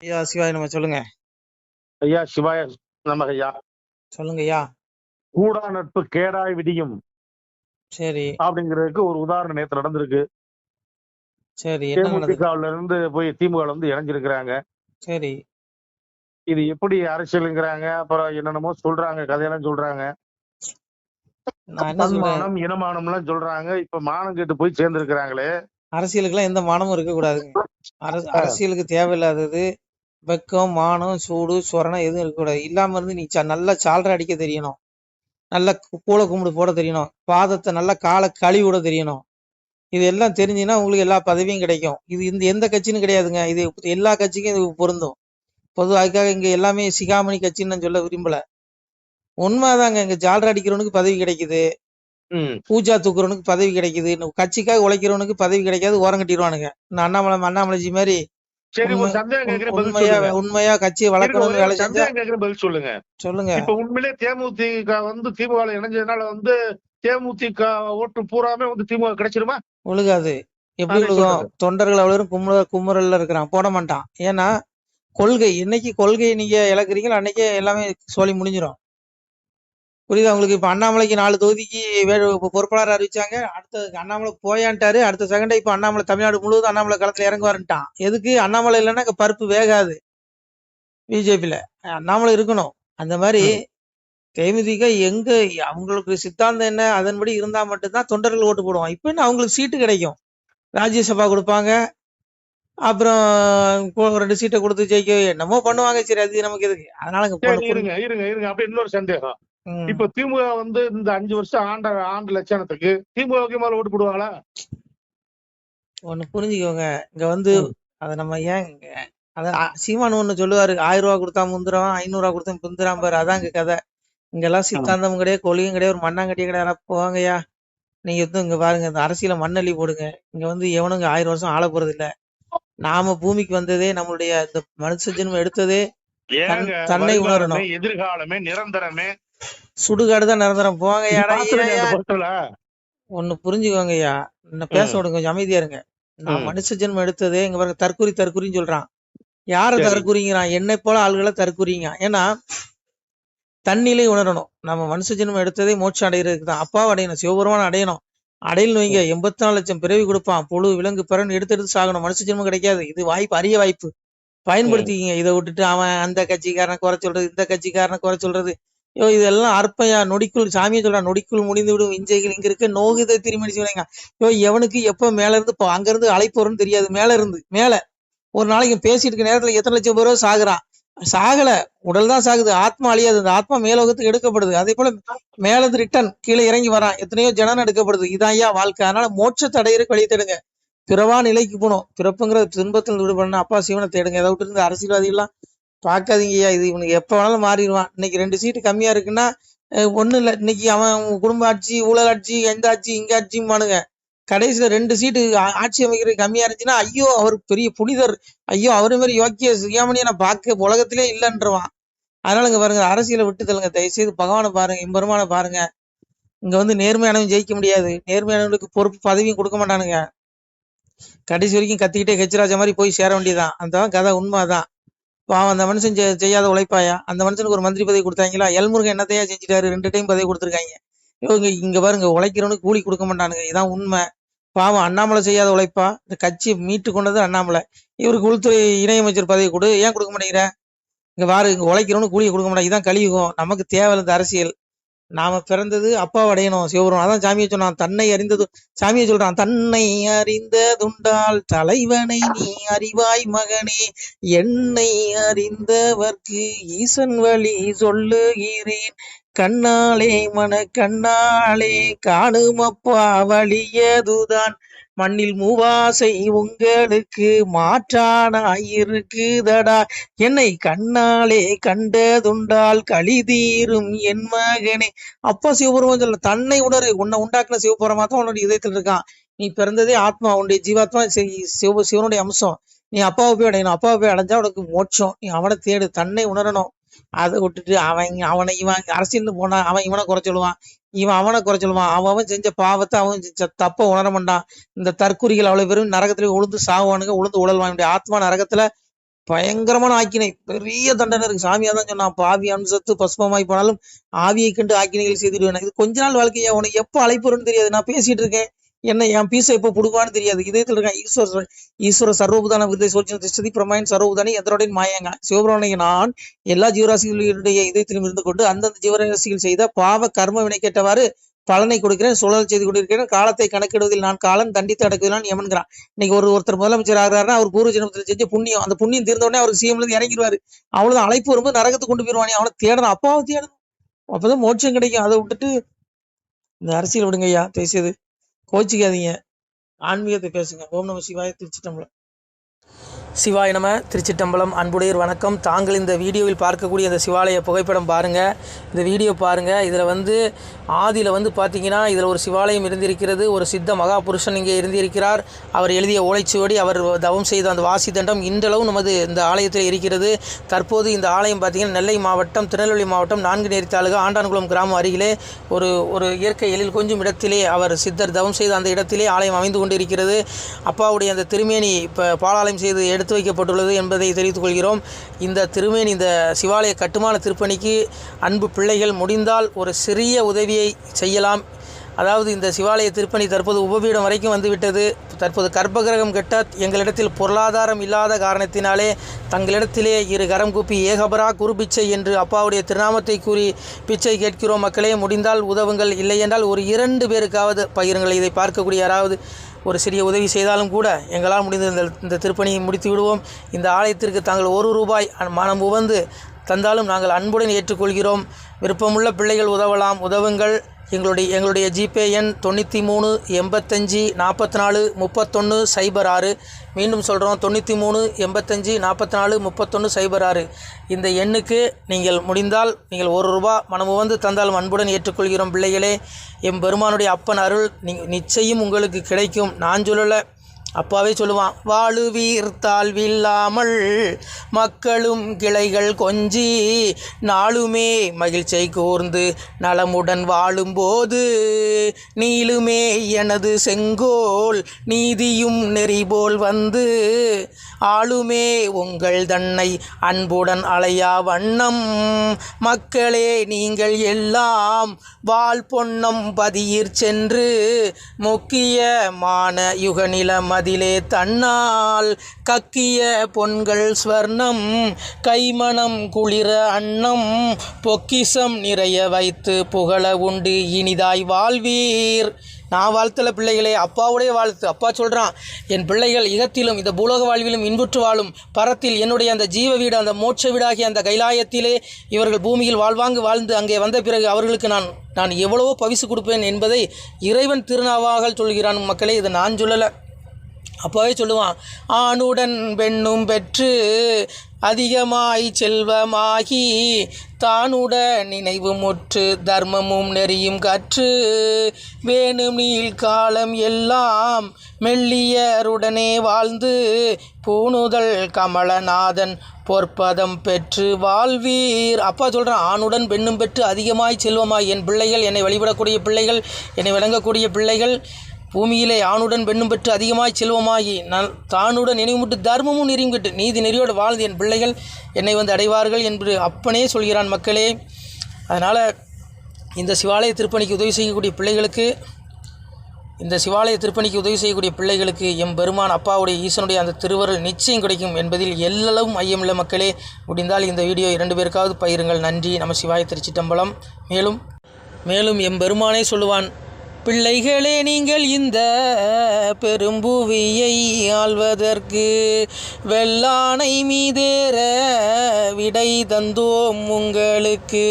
ஐயா சிவாய நம்ம சொல்லுங்க. ஐயா சிவாய நமக ஐயா. சொல்லுங்க ஐயா. கூடா நட்பு கேடாய் விடியும் சரி, அப்படிங்கிறதுக்கு ஒரு உதாரணம் நேத்து நடந்திருக்கு. சரி. என்ன நடந்தது? தேமுதிகவுல இருந்து போய் திமுக வந்து இணைஞ்சிருக்கிறாங்க. சரி. இது எப்படி அரசியலுங்கிறாங்க, அப்புறம் என்னென்னமோ சொல்றாங்க, கதையெல்லாம் சொல்றாங்க. நான் என்ன சொல்றேன், தன்மானம் இனமானம் எல்லாம் சொல்றாங்க. இப்ப மானம் கெட்டு போய் சேர்ந்திருக்கிறாங்களே. அரசியலுக்குலாம் எந்த மானமும் இருக்கக்கூடாதுங்க. அரசியலுக்கு தேவையில்லாதது வெக்கம், மானம், சூடு, சொரணம் எதுவும் இருக்கக்கூடாது. இல்லாம இருந்து நீ நல்லா சால்ரை அடிக்க தெரியணும். நல்லா கூள கும்பிடு போட தெரியணும். பாதத்தை நல்லா காலை கழுவி விட தெரியணும். இது எல்லாம் தெரிஞ்சுன்னா உங்களுக்கு எல்லா பதவியும் கிடைக்கும். இது இந்த எந்த கட்சின்னு கிடையாதுங்க. இது எல்லா கட்சிக்கும் இது பொருந்தும். பொதுவாக அதுக்காக இங்க எல்லாமே சிகாமணி கட்சின்னு நான் சொல்ல விரும்பல. உண்மைதாங்க. இங்க ஜால்ரா அடிக்கிறவனுக்கு பதவி கிடைக்குது, பூஜா தூக்குறவனுக்கு பதவி கிடைக்குது, கட்சிக்காக உழைக்கிறவனுக்கு பதவி கிடைக்காது, ஓரம் கட்டிடுவானுங்க. இந்த அண்ணாமலைஜி மாதிரி சரி, ஒரு சந்தேகம் கேட்கிறேன், பதில் உண்மையா சொல்லுங்க. உண்மையா கட்சியை வளர்க்கணும்னு வேலை செஞ்சா சந்தேகம் கேட்கிறேன், பதில் சொல்லுங்க. சொல்லுங்க. இப்ப உண்மையிலே தேமுதிக வந்து திமுக இணைஞ்சதுனால வந்து தேமுதிக ஓட்டு பூராமே வந்து திமுக கிடைச்சிருமா? ஒழுகாது. எப்படி ஒழுகும்? தொண்டர்கள் அவ்வளவு குமுறல்ல இருக்கிறான், போட மாட்டான். ஏன்னா கொள்கை, என்னைக்கு கொள்கையை நீங்க இழக்கிறீங்களோ அன்னைக்கே எல்லாமே சோழி முடிஞ்சிடும். புரியுதா உங்களுக்கு? இப்ப அண்ணாமலைக்கு 4 தொகுதிக்கு பொறுப்பாளர் அறிவிச்சாங்க. அடுத்த அண்ணாமலை போயான்ட்டாரு. அடுத்த செகண்டே இப்ப அண்ணாமலை தமிழ்நாடு முழுவதும் அண்ணாமலை களத்துல இறங்குவாருன்ட்டான். எதுக்கு? அண்ணாமலை இல்லைன்னா பருப்பு வேகாது. பிஜேபியில அண்ணாமலை இருக்கணும். அந்த மாதிரி தேமுதிக எங்க அவங்களுக்கு சித்தாந்தம் என்ன, அதன்படி இருந்தா மட்டும்தான் தொண்டர்கள் ஓட்டு போடுவான். இப்ப என்ன அவங்களுக்கு சீட்டு கிடைக்கும், ராஜ்யசபா கொடுப்பாங்க, அப்புறம் 2 சீட்டை கொடுத்து ஜெயிக்க என்னமோ பண்ணுவாங்க. சரி, அது நமக்கு எதுக்கு? அதனால இருங்க அப்படி இன்னொரு சந்தேகம். இப்ப திமுக வந்து இந்த 5 வருஷம் ஆண்டு லட்சணத்துக்கு திமுக மேல ஓட்டு போடுவாங்களா? ஒண்ணு புரிஞ்சுக்கோங்க. இங்க வந்து அத நம்ம ஏன் அத சீமான் ஒண்ணு சொல்லுவாரு, 1000 ரூபா கொடுத்தா முந்துறான், 500 ரூபா கொடுத்தா பிந்துறான் பாரு. அதாங்க கதை. இங்கெல்லாம் சித்தாந்தமும் கிடையாது, கொள்கையும் கிடையாது, ஒரு மண்ணாங்கட்டியும் கிடையாது. போவாங்கய்யா, நீங்க இங்க பாருங்க, இந்த அரசியல மண்ணள்ளி போடுங்க. இங்க வந்து எவனும் 1000 வருஷம் ஆள போறது இல்ல. நாம பூமிக்கு வந்ததே, நம்மளுடைய இந்த மனுஷ ஜென்மம் எடுத்ததே தன்னை உணரணும். எதிர்காலமே நிரந்தரமே, சுடுகாடுதான் நிரந்தரம். போவாங்கய்யா. ஒண்ணு புரிஞ்சுக்கோங்கய்யா, என்ன பேச விடுங்க, கொஞ்சம் அமைதியா இருங்க. நான் மனுஷ ஜென்மம் எடுத்ததே, இங்க பாருங்க, தற்குறின்னு சொல்றான். யார தற்குறிங்கிறான்? என்னை போல ஆள்களை தற்குறிங்க. ஏன்னா தண்ணிலே உணரணும். நம்ம மனுஷ ஜென்மம் எடுத்ததே மோட்சம் அடைகிறதுக்கு தான். அப்பாவை அடையணும், சிவபெருமான் அடையணும். அடையல் வைங்க, 84 லட்சம் பிறவி கொடுப்பான். புழு விலங்கு பிறன் எடுத்து சாகணும். மனுஷ ஜென்மம் கிடைக்காது. இது வாய்ப்பு, அரிய வாய்ப்பு, பயன்படுத்திக்கிங்க. இதை விட்டுட்டு அவன் அந்த கட்சிக்காரனை குறை சொல்றது, இந்த கட்சிக்காரனை குறை சொல்றது, ஐயோ இதெல்லாம் அற்பையா. நொடிக்குள் சாமியை சொல்றான், நொடிக்குள் முடிந்து விடும் இஞ்சைகள் இங்க இருக்க நோகுதை திரும்பி செய்வாங்க. ஐயோ எவனுக்கு எப்ப மேல இருந்து அங்க இருந்து அழைப்பு வரும்னு தெரியாது. மேல ஒரு நாளைக்கு பேசிட்டு இருக்க நேரத்துல எத்தனை லட்சம் பேரோ சாகுறான். சாகல, உடல் தான் சாகுது, ஆத்மா அழியாது. அந்த ஆத்மா மேலோகத்துக்கு எடுக்கப்படுது. அதே போல மேல இருந்து ரிட்டர்ன் கீழே இறங்கி வரான். எத்தனையோ ஜனம் எடுக்கப்படுது. இதான் ஐயா வாழ்க்கை. அதனால மோட்சத்தை அடையிறதுக்கு வழி தேடுங்க. பிறவா நிலைக்கு போகணும். பிறப்புங்கிற துன்பத்தில் விடுபடணும். அப்பா சிவனை தேடுங்க. எதை விட்டு இருந்து அரசியல்வாதிகள்லாம் பார்க்காதீங்க ஐயா. இது இவனுக்கு எப்ப வேணாலும் மாறிடுவான். இன்னைக்கு 2 சீட்டு கம்மியா இருக்குன்னா ஒண்ணும் இல்லை. இன்னைக்கு அவன் குடும்ப ஆட்சி, ஊழல் ஆட்சி, எந்த ஆட்சி, இங்க ஆட்சியுமானுங்க. கடைசியில 2 சீட்டு ஆட்சி அமைக்கிறது கம்மியா இருந்துச்சுன்னா, ஐயோ அவர் பெரிய புனிதர், ஐயோ அவரு மாதிரி யோக்கிய சிகாமணியை நான் பார்க்க உலகத்திலே இல்லைன்றவான். அதனால இங்க பாருங்க, அரசியலை விட்டு தள்ளுங்க. தயவுசெய்து பகவானை பாருங்க, எம்பெருமான பாருங்க. இங்க வந்து நேர்மையானவன் ஜெயிக்க முடியாது. நேர்மையானவனுக்கு பொறுப்பு பதவியும் கொடுக்க மாட்டானுங்க. கடைசி வரைக்கும் கத்திக்கிட்டே ஹெச்ராஜா மாதிரி போய் சேர வேண்டியதான். அந்த கதை உண்மைதான். பாவம், அந்த மனுஷன் செய்யாத உழைப்பாயா? அந்த மனுஷனுக்கு ஒரு மந்திரி பதவி கொடுத்தாங்களா? எல்முருகன் என்னத்தையா செஞ்சுட்டாரு? 2 டைம் பதவி கொடுத்துருக்காங்க. இங்க பாருங்க, உழைக்கிறவனுக்கு கூலி கொடுக்க மாட்டானுங்க. இதான் உண்மை. பாவம், அண்ணாமலை செய்யாத உழைப்பா? இந்த கட்சியை மீட்டு கொண்டது அண்ணாமலை. இவருக்கு உள்துறை இணையமைச்சர் பதவி கொடு, ஏன் கொடுக்க மாட்டேங்கிற? இங்க பாரு, இங்க உழைக்கிறவனு கூலியை கொடுக்க மாட்டாங்க. இதான் கலியுகம். நமக்கு தேவை இந்த அரசியல். நாம பிறந்தது அப்பாவை அடையணும், சிவபெருமான். அதான் சாமியை சொன்னான், தன்னை அறிந்தது. சாமியை சொல்றான், தன்னை அறிந்ததுண்டால் தலைவனை நீ அறிவாய் மகனே, என்னை அறிந்தவர்க்கு ஈசன் வழி சொல்லுகிறேன், கண்ணாலே மன கண்ணாலே காணுமப்பா வழியதுதான், மண்ணில் மூவாசை உங்களுக்கு மாற்றானாயிருக்குதடா, என்னை கண்ணாலே கண்டதுண்டால் களி தீரும் என் மகனே. அப்பா சிவபெருமான் சொல்ல, தன்னை உணரு. உன்னை உண்டாக்குன சிவபெருமா தான் உன்னுடைய இதயத்தில் இருக்கான். நீ பிறந்ததே ஆத்மா, உன்னுடைய ஜீவாத்மா சிவனுடைய அம்சம். நீ அப்பாவை போய் அடையணும். அப்பாவை போய் அடைஞ்சா உனக்கு மோட்சம். நீ அவனை தேடு, தன்னை உணரணும். அதை விட்டுட்டு அவனை இவன் அரசியல்னு போனா அவன் இவனை குறை சொல்லுவான், இவன் அவனை குறை சொல்லுவான். அவன் செஞ்ச பாவத்தை, அவன் செஞ்ச தப்ப உணர மாட்டான். இந்த தற்குறிகள் அவ்வளவு பேரும் நரகத்துல உளுந்து சாவானுங்க, உளுந்து உழல்வான். ஆத்மா நரகத்துல பயங்கரமான ஆக்கினை, பெரிய தண்டனை இருக்கு. சாமியா தான் சொன்னான், பாவி அம்சத்து பஸ்பமாய் போனாலும் ஆவியை கண்டு ஆக்கினைகள் செய்துடுவேன். இது கொஞ்ச நாள் வாழ்க்கையா, உனக்கு எப்போ அழைப்பு வரும்னு தெரியாது. நான் பேசிட்டு இருக்கேன், என்ன என் பீஸை எப்போ புடுவான்னு தெரியாது. இதயத்தில் இருக்கேன் ஈஸ்வர சர்வபுதான விருதை சோழ்ச்சி பிரமாயன் சர்வபுதானி எந்தரோட மாயாங்க சிவபிரமணிய நான் எல்லா ஜீவராசிகளுடைய இதயத்திலும் இருந்து கொண்டு அந்தந்த ஜீவராசிகள் செய்த பாவ கர்ம வினை கேட்டவாறு பலனை கொடுக்கிறேன், சுழல் செய்து கொண்டிருக்கிறேன். காலத்தை கணக்கிடுவதில் நான் காலன், தண்டித்து அடக்குவதில் நான் யமன்கிறான். இன்னைக்கு ஒருத்தர் முதலமைச்சர் ஆகிறாருன்னா அவர் பூர்வ ஜென்மத்தில் செஞ்ச புண்ணியம், அந்த புண்ணியம் தீர்ந்த உடனே அவருக்கு சிஎம்ல இருந்து இறங்கிடுவாரு. அவ்வளவுதான். அழைப்பு வரும்போது நரகத்துக்கு கொண்டு போயிருவானே, அவனை தேடணும், அப்பாவை தேடணும், அப்பதான் மோட்சம் கிடைக்கும். அதை விட்டுட்டு இந்த அரசியல் விடுங்க ஐயா, பேசியது கோச்சிக்காதீங்க, ஆன்மீகத்தை பேசுங்க. ஓம் நம சிவாய. திருச்சிட்டம்பலம். சிவாய நம. திருச்சிட்டம்பலம். அன்புடையர் வணக்கம். தாங்கள் இந்த வீடியோவில் பார்க்கக்கூடிய இந்த சிவாலய புகைப்படம் பாருங்கள், இந்த வீடியோ பாருங்கள். இதில் ஆதியில் பார்த்தீங்கன்னா இதில் ஒரு சிவாலயம் இருந்திருக்கிறது. ஒரு சித்த மகாபுருஷன் இங்கே இருந்திருக்கிறார். அவர் எழுதிய ஓலைச்சுவடி, அவர் தவம் செய்த அந்த வாசி தண்டம் இன்றளவும் நமது இந்த ஆலயத்தில் இருக்கிறது. தற்போது இந்த ஆலயம் பார்த்திங்கன்னா நெல்லை மாவட்டம், திருநெல்வேலி மாவட்டம், 4 நேரி தாலுகா, ஆண்டான்குளம் கிராமம் அருகிலே ஒரு இயற்கை எழில் கொஞ்சம் இடத்திலே அவர் சித்தர் தவம் செய்த அந்த இடத்திலே ஆலயம் அமைந்து கொண்டிருக்கிறது. அப்பாவுடைய அந்த திருமேனி இப்போ பாலாலயம் செய்து எடுத்து வைக்கப்பட்டுள்ளது என்பதை தெரிவித்துக் கொள்கிறோம். இந்த திருமேனி, இந்த சிவாலய கட்டுமான திருப்பணிக்கு அன்பு பிள்ளைகள் முடிந்தால் ஒரு சிறிய உதவியை செய்யலாம். அதாவது இந்த சிவாலய திருப்பணி தற்போது உபபீடம் வரைக்கும் வந்துவிட்டது. தற்போது கர்ப்பகிரகம் கட்ட எங்களிடத்தில் பொருளாதாரம் இல்லாத காரணத்தினாலே தங்களிடத்திலே 2 கரம் கூப்பி ஏகபரா குரு பிச்சை என்று அப்பாவுடைய திருநாமத்தை கூறி பிச்சை கேட்கிறோம். மக்களே, முடிந்தால் உதவுங்கள், இல்லை என்றால் ஒரு 2 பேருக்காவது பகிருங்கள். இதை பார்க்கக்கூடிய யாராவது ஒரு சிறிய உதவி செய்தாலும் கூட எங்களால் முடிந்த இந்த திருப்பணியை முடித்து விடுவோம். இந்த ஆலயத்திற்கு தாங்கள் 1 ரூபாய் மனம் உவந்து தந்தாலும் நாங்கள் அன்புடன் ஏற்றுக்கொள்கிறோம். விருப்பமுள்ள பிள்ளைகள் உதவலாம், உதவுங்கள். எங்களுடைய ஜிபே எண் 93 85 44 31 06. மீண்டும் சொல்கிறோம், 93 85 44 31 06. இந்த எண்ணுக்கு நீங்கள் முடிந்தால் நீங்கள் 1 ரூபா மனமு வந்து தந்தாலும் அன்புடன் ஏற்றுக்கொள்கிறோம். பிள்ளைகளே, எம்பெருமானுடைய அப்பன் அருள் நிச்சயம் உங்களுக்கு கிடைக்கும். நான் சொல்லலை, அப்பாவே சொல்லுவான், வாழுவீர் தாழ்வில்லாமல் மக்களும் கிளைகள் கொஞ்சி நாளுமே மகிழ்ச்சியை கூர்ந்து நலமுடன் வாழும்போது நீளுமே எனது செங்கோல் நீதியும் நெறிபோல் வந்து ஆளுமே உங்கள் தன்னை அன்புடன் அலையா வண்ணம் மக்களே நீங்கள் எல்லாம் வாழ் பொன்னம் பதியிற் சென்று முக்கியமான யுகநில மதிலே தன்னால் கக்கிய பொன்கள் ஸ்வர்ணம் கைமணம் குளிர அன்னம் பொக்கிசம் நிறைய வைத்து புகழ உண்டு இனிதாய் வாழ்வீர். நான் வாழ்த்தல பிள்ளைகளே, அப்பாவுடைய வாழ்த்து. அப்பா சொல்கிறான், என் பிள்ளைகள் இகத்திலும் இந்த பூலோக வாழ்விலும் இன்புற்று வாழும் பரத்தில் என்னுடைய அந்த ஜீவ வீடு, அந்த மோட்ச வீடாகிய அந்த கைலாயத்திலே இவர்கள் பூமியில் வாழ்ந்து அங்கே வந்த பிறகு அவர்களுக்கு நான் எவ்வளவோ பரிசு கொடுப்பேன் என்பதை இறைவன் திருநாவாக சொல்கிறான். மக்களே, இதை நான் சொல்லலை, அப்பாவே சொல்லுவான். ஆணுடன் பெண்ணும் பெற்று அதிகமாய் செல்வமாகி தானுட நினைவு முற்று தர்மமும் நெறியும் கற்று வேணும் நீள் காலம் எல்லாம் மெல்லியருடனே வாழ்ந்து பூணுதல் கமலநாதன் பொற்பதம் பெற்று வாழ்வீர். அப்பா சொல்கிறான், ஆணுடன் பெண்ணும் பெற்று அதிகமாய் செல்வமாய். என் பிள்ளைகள், என்னை வழிபடக்கூடிய பிள்ளைகள், என்னை விளங்கக்கூடிய பிள்ளைகள் பூமியிலே ஆணுடன் பெண்ணும் பெற்று அதிகமாய் செல்வமாகி நான் தானுடன் நினைவுமுட்டு தர்மமும் நெறியும் கட்டு நீதி நெறியோடு வாழ்ந்து என் பிள்ளைகள் என்னை வந்து அடைவார்கள் என்று அப்பனே சொல்கிறான். மக்களே, அதனால் இந்த சிவாலய திருப்பணிக்கு உதவி செய்யக்கூடிய பிள்ளைகளுக்கு எம்பெருமான் அப்பாவுடைய ஈசனுடைய அந்த திருவருள் நிச்சயம் கிடைக்கும் என்பதில் எல்லளவும் ஐயமில்லை. மக்களே, முடிந்தால் இந்த வீடியோ 2 பேருக்காவது பகிருங்கள். நன்றி. நம சிவாய. திருச்சிட்டம்பலம். மேலும் எம்பெருமானே சொல்லுவான், பிள்ளைகளே, நீங்கள் இந்த பெரும்புவியை ஆள்வதற்கு வெள்ளானை மீதேற விடை தந்தோம் உங்களுக்கு.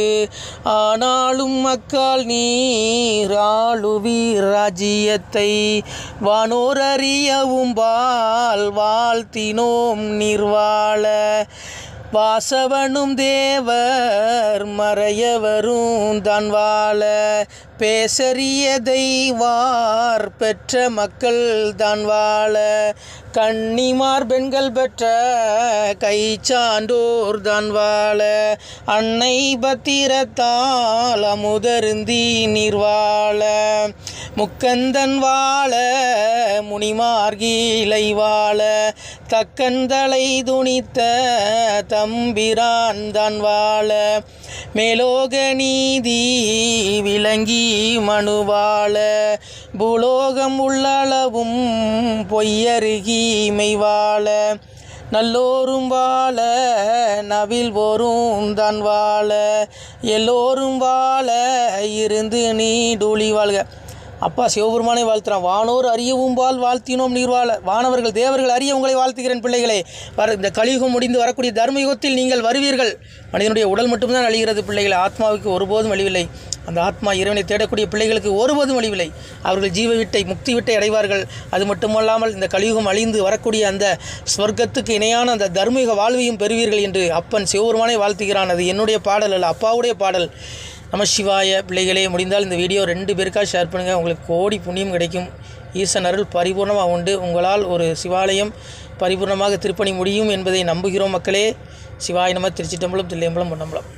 ஆனாலும் மக்கால் நீராளுவீர் ராஜ்யத்தை வானோர் அறியவும் வாழ்த்தினோம் நிர்வாள வாசவனும் தேவர் மறையவரும் தான் வாழ பேசறியதை வார் பெற்ற மக்கள் தான் வாழ கன்னிமார் பெண்கள் பெற்ற கை சான்றோர் தான் வாழ அன்னை பத்திரத்தால் அமுதருந்தி நீர் வாழ முக்கந்தன் வாழ முனிமார்கீலை வாழ தக்கந்தலை துணித்த தம்பிரான் தான் வாழ மேலோக நீதி விளங்கி மனுவாழ பூலோகம் உள்ளளவும் பொய்யருகீமை வாழ நல்லோரும் வாழ நவில் போரும் தான் வாழ எல்லோரும் வாழ இருந்து நீடூழி வாழ்க. அப்பா சிவபெருமானை வாழ்த்துறான். வானோர் அறியவும் வாழ்த்தினோம் நீர் வாழ. வானவர்கள் தேவர்கள் அறிய உங்களை வாழ்த்துகிறேன் பிள்ளைகளே. இந்த கலியுகம் முடிந்து வரக்கூடிய தர்மயுகத்தில் நீங்கள் வருவீர்கள். மனிதனுடைய உடல் மட்டும்தான் அழிகிறது பிள்ளைகளை, ஆத்மாவுக்கு ஒருபோதும் அழிவில்லை. அந்த ஆத்மா இறைவனை தேடக்கூடிய பிள்ளைகளுக்கு ஒருபோதும் அழிவில்லை. அவர்கள் ஜீவ வீட்டை முக்தி வீட்டை அடைவார்கள். அது மட்டுமல்லாமல் இந்த கலியுகம் அழிந்து வரக்கூடிய அந்த ஸ்வர்க்கத்துக்கு இணையான அந்த தர்மயுக வாழ்வையும் பெறுவீர்கள் என்று அப்பன் சிவபெருமானை வாழ்த்துகிறான். அது என்னுடைய பாடல் அல்ல, அப்பாவுடைய பாடல். நம சிவாய. பிள்ளைகளே, முடிந்தால் இந்த வீடியோ 2 பேருக்காக ஷேர் பண்ணுங்கள். உங்களுக்கு கோடி புண்ணியம் கிடைக்கும். ஈசன் அருள் பரிபூர்ணமாக உண்டு. உங்களால் ஒரு சிவாலயம் பரிபூர்ணமாக திருப்பணி முடியும் என்பதை நம்புகிறோம் மக்களே. சிவாய நம. திருச்சிட்டம்பலம், தில்லையம்பலம், பொன்னம்பலம்.